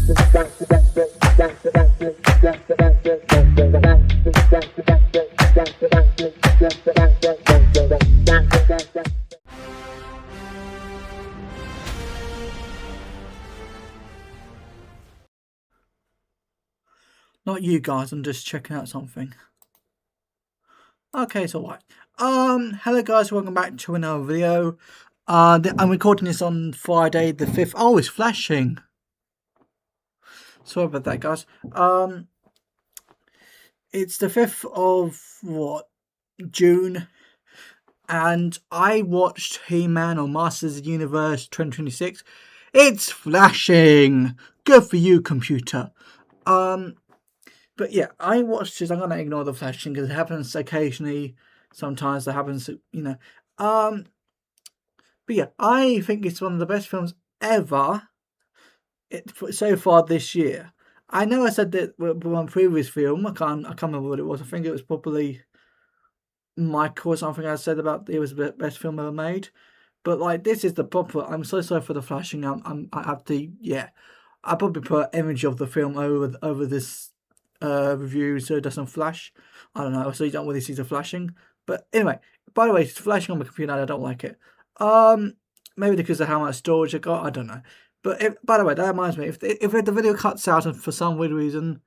Not you guys, I'm just checking out something. Okay, it's alright. Hello guys, welcome back to another video. I'm recording this on Friday the 5th. Oh, it's flashing. Sorry about that, guys. It's the 5th of June, and I watched He-Man or Masters of the Universe 2026. It's flashing. Good for you, computer. But yeah, I watched this. I'm gonna ignore the flashing because it happens occasionally. Sometimes it happens, you know. But yeah, I think it's one of the best films ever so far this year. I know I said that with my previous film. I can't remember what it was. I think it was probably Michael or something. I said about it was the best film ever made. But like this is the proper. I'm so sorry for the flashing. I have to. Yeah, I probably put an image of the film over this review so it doesn't flash. I don't know. So you don't really see the flashing. But anyway, by the way, it's flashing on my computer and I don't like it. Maybe because of how much storage I got. I don't know. But by the way, that reminds me. If the video cuts out and for some weird reason,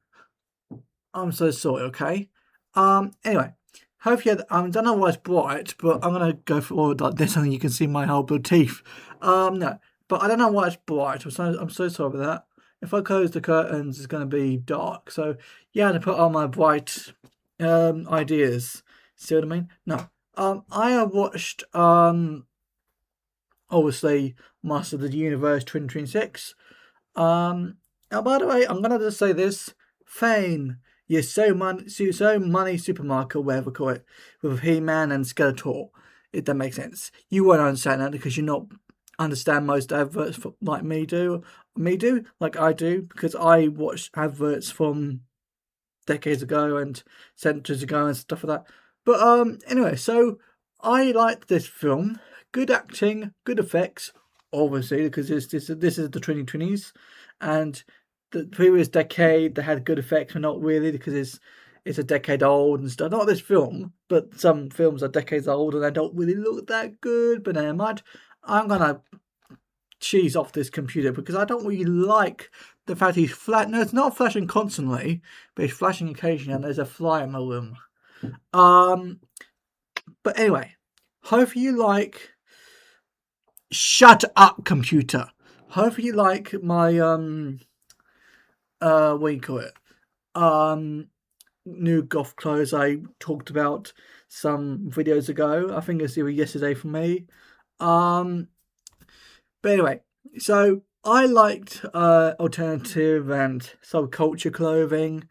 I'm so sorry. Okay. Anyway. Hope you. I don't know why it's bright, but I'm gonna go forward like this, and you can see my whole blue teeth. No, but I don't know why it's bright. I'm so sorry about that. If I close the curtains, it's gonna be dark. So yeah, to put on my bright ideas. See what I mean? No. I have watched obviously Master of the Universe 2026. Now, by the way, I'm gonna just say this: Fame. Yes, so money supermarket, whatever you call it, with He-Man and Skeletor. If that makes sense. You won't understand that because you not understand most adverts like me do, like I do, because I watch adverts from decades ago and centuries ago and stuff like that. But anyway, so I like this film. Good acting, good effects, obviously, because this is the 2020s, and the previous decade they had good effects, but not really because it's a decade old and stuff. Not this film, but some films are decades old and they don't really look that good. But never mind. I'm gonna cheese off this computer because I don't really like the fact he's flat. No, it's not flashing constantly, but he's flashing occasionally, and there's a fly in my room. But anyway, hope you like. Shut up, computer. Hope you like my what do you call it? New goth clothes I talked about some videos ago. I think it's either yesterday for me. But anyway, so I liked alternative and subculture clothing.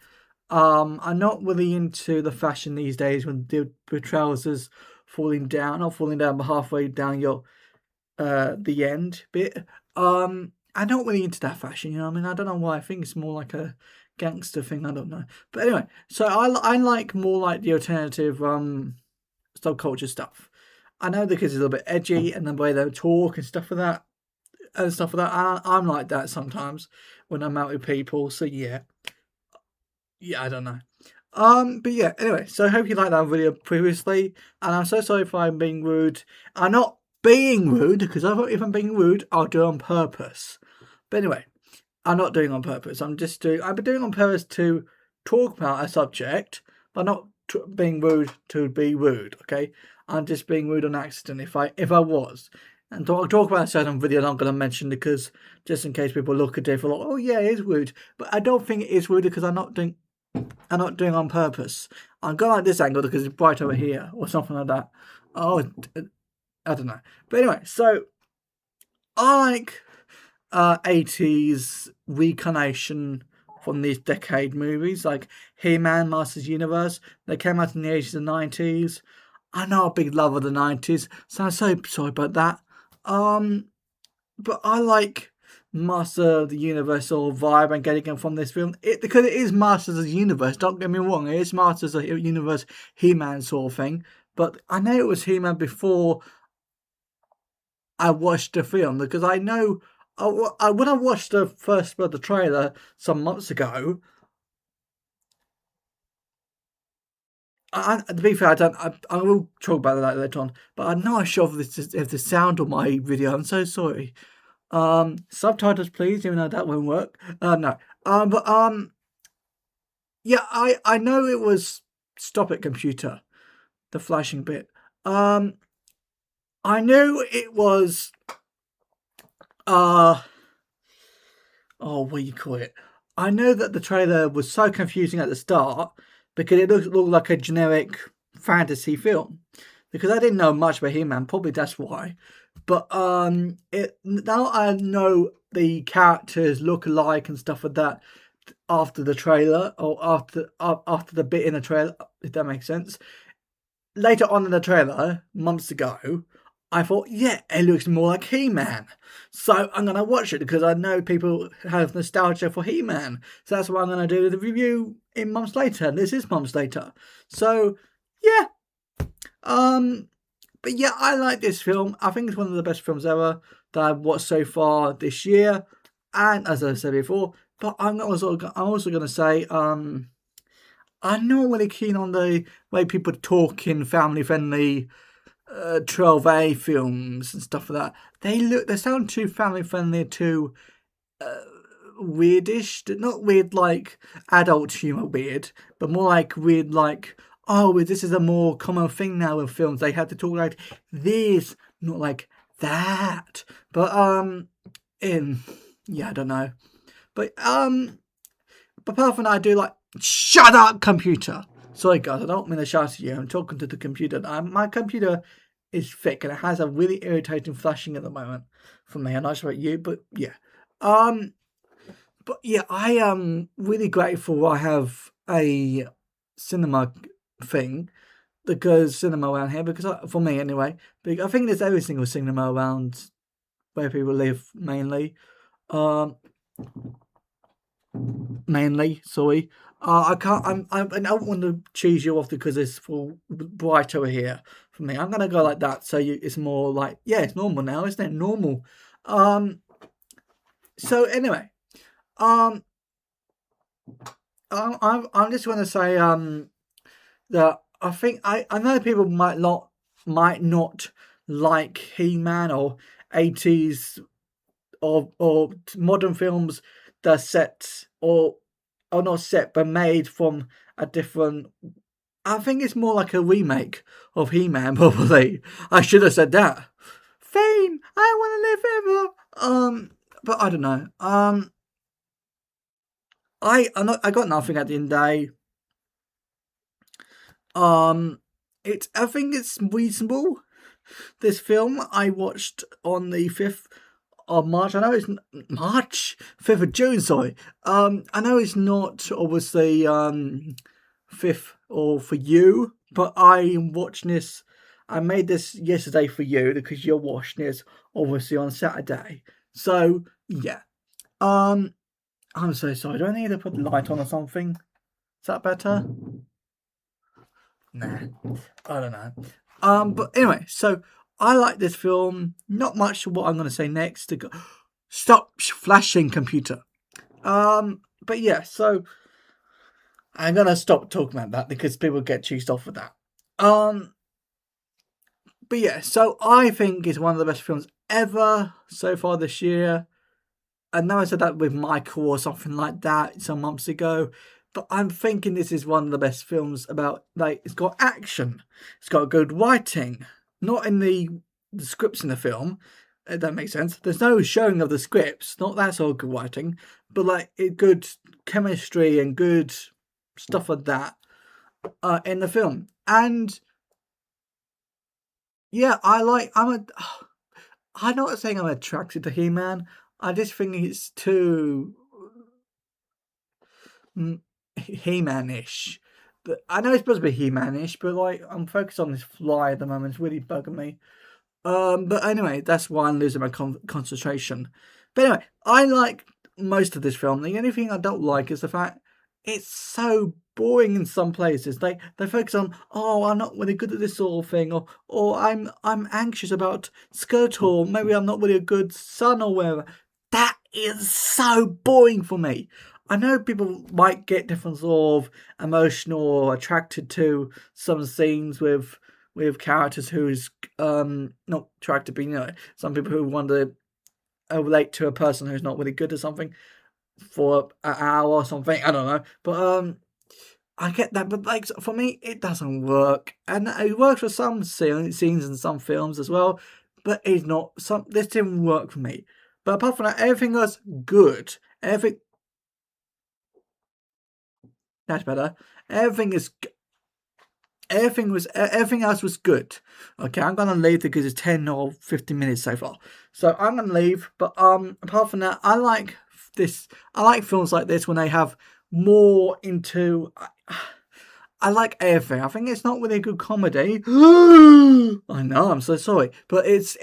I'm not really into the fashion these days when the trousers falling down, not falling down, but halfway down your the end bit. I'm not really into that fashion, you know what I mean? I don't know why. I think it's more like a gangster thing, I don't know. But anyway, so I like more like the alternative subculture stuff. I know the kids are a little bit edgy and the way they talk and stuff like that. And I'm like that sometimes when I'm out with people, so yeah. Yeah, I don't know. But yeah, anyway, so I hope you liked that video previously, and I'm so sorry if I'm being rude. I'm not being rude, because if I'm being rude, I'll do it on purpose. But anyway, I'm not doing it on purpose. I've been doing it on purpose to talk about a subject, but not being rude to be rude, okay? I'm just being rude on accident if I was. And talk about a certain video I'm not going to mention because just in case people look at it for like, oh yeah, it is rude. But I don't think it is rude because I'm not doing it on purpose. I'm going like this angle because it's bright over here or something like that. Oh, I don't know. But anyway, so I like 80s reincarnation from these decade movies like He-Man, Masters Universe. They came out in the 80s and 90s. I'm not a big lover of the 90s, so I'm so sorry about that. But I like Master of the Universe sort of vibe I'm getting from this film. Because it is Masters of the Universe, don't get me wrong, it is Masters of the Universe He-Man sort of thing. But I know it was He-Man before I watched the film because I know when I watched the first the trailer some months ago, to be fair, I will talk about that later on. But I'm not sure if the sound on my video. I'm so sorry. Subtitles, please. Even though that won't work. No. But yeah, I know it was Stop It Computer, the flashing bit. I knew it was uh what do you call it? I know that the trailer was so confusing at the start because it looked like a generic fantasy film. Because I didn't know much about He-Man, probably that's why. But it now I know the characters look alike and stuff like that after the trailer or after the bit in the trailer, if that makes sense. Later on in the trailer, months ago, I thought, yeah, it looks more like He-Man. So I'm going to watch it because I know people have nostalgia for He-Man. So that's what I'm going to do the review in months later. And this is months later. So, yeah. But yeah, I like this film. I think it's one of the best films ever that I've watched so far this year. And as I said before, but I'm also going to say, I'm not really keen on the way people talk in family-friendly 12A films and stuff like that. They sound too family friendly, too weirdish. Not weird like adult humor weird, but more like weird like, oh, this is a more common thing now in films. They have to talk like this, not like that. But in yeah, I don't know. But apart from that, I do like shut up, computer. Sorry, guys, I don't mean to shout at you. I'm talking to the computer. My computer is thick and it has a really irritating flashing at the moment for me. I'm not sure about you, but yeah. But yeah, I am really grateful I have a cinema thing because cinema around here because for me anyway. I think there's every single cinema around where people live um sorry. I can't. I don't want to cheese you off because it's full bright over here for me. I'm gonna go like that, so it's more like yeah, it's normal now, isn't it? Normal. Um. So anyway, um, I'm just gonna say that I think I know people might not like He-Man or 80s or modern films that are set or not set but made from a different. I think it's more like a remake of He-Man. Probably I should have said that. Fame, I want to live forever. But I don't know. I got nothing at the end of the day. I think it's reasonable. This film I watched on the 5th of March. I know it's March, 5th of June. Sorry. I know it's not obviously 5th or for you, but I am watching this. I made this yesterday for you because you're watching this obviously on Saturday. So yeah. I'm so sorry. Do I need to put the light on or something? Is that better? Nah, I don't know. But anyway, so I like this film. Not much of what I'm going to say next. To go, stop flashing, computer. But yeah, so I'm gonna stop talking about that because people get cheesed off with that. But yeah, so I think it's one of the best films ever so far this year. I know I said that with Michael or something like that some months ago, but I'm thinking this is one of the best films about, like, it's got action, it's got good writing, not in the scripts in the film, if that makes sense. There's no showing of the scripts, not that sort of good writing, but like good chemistry and good stuff like that in the film. And yeah, I'm not saying I'm attracted to He-Man. I just think it's too He-Man-ish. But I know it's supposed to be He-Man-ish, but like I'm focused on this fly at the moment. It's really bugging me. But anyway, that's why I'm losing my concentration. But anyway, I like most of this film. The only thing I don't like is the fact it's so boring in some places. They focus on, oh, I'm not really good at this sort of thing, or I'm anxious about Skeletor. Maybe I'm not really a good son or whatever. is so boring for me. I know people might get different sort of emotional or attracted to some scenes with characters who's not attracted, but some people who want to relate to a person who's not really good at something for an hour or something. I don't know, but I get that, but like for me, it doesn't work, and it works for some scenes in some films as well. But it's not some. This didn't work for me. But apart from that, everything was good. That's better. Everything is. Everything else was good. Okay, I'm gonna leave because it's 10 or 15 minutes so far. So I'm gonna leave. But apart from that, I like this. I like films like this when they have more into. I like everything. I think it's not really a good comedy. I know. I'm so sorry, but it's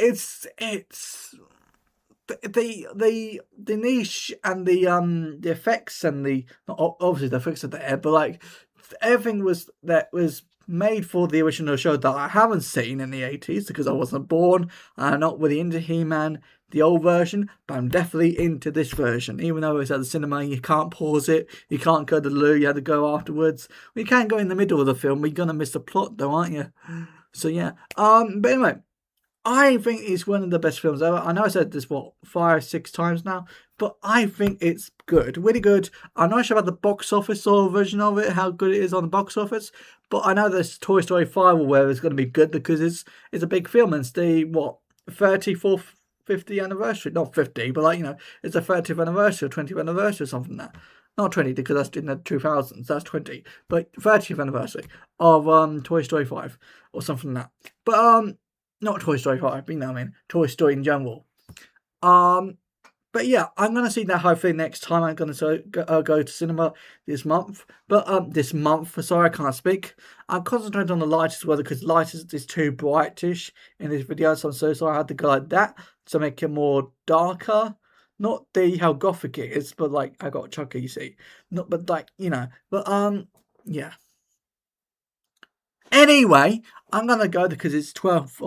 the niche and the effects and obviously the effects are there, but like everything was made for the original show that I haven't seen in the 80s because I wasn't born. I'm not really into He-Man, the old version, but I'm definitely into this version. Even though it's at the cinema, you can't pause it, you can't go to the loo, you had to go afterwards. Well, you can't go in the middle of the film, but you're gonna miss the plot though, aren't you? So yeah. But anyway, I think it's one of the best films ever. I know I said this, 5, 6 times now, but I think it's good, really good. I'm not sure about the box office or version of it, how good it is on the box office, but I know this Toy Story 5 or whatever is going to be good because it's a big film and it's the 34th, 50th anniversary, not 50, but it's the 30th anniversary or 20th anniversary or something like that. Not 20 because that's in the 2000s, that's 20, but 30th anniversary of Toy Story 5 or something like that. But not Toy Story 5, but Toy Story in general. But yeah, I'm gonna see that hopefully next time I'm gonna go to cinema this month. But this month, sorry, I can't speak. I'm concentrating on the light as well because light is too brightish in this video, so I'm so sorry I had to go like that to make it more darker. Not how gothic it is, but like I got Chucky, you see. Not, but but yeah. Anyway, I'm gonna go because it's 12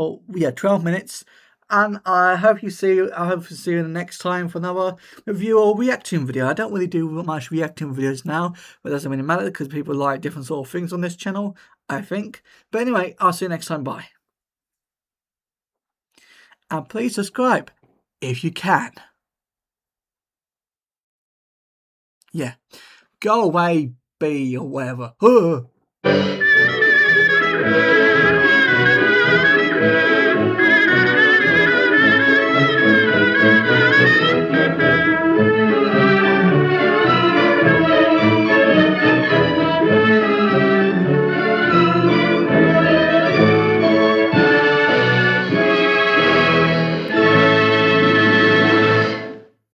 minutes, and I hope to see you in the next time for another review or reacting video. I don't really do much reacting videos now, but it doesn't really matter because people like different sort of things on this channel, I think. But anyway, I'll see you next time. Bye, and please subscribe if you can. Yeah, go away, B or whatever.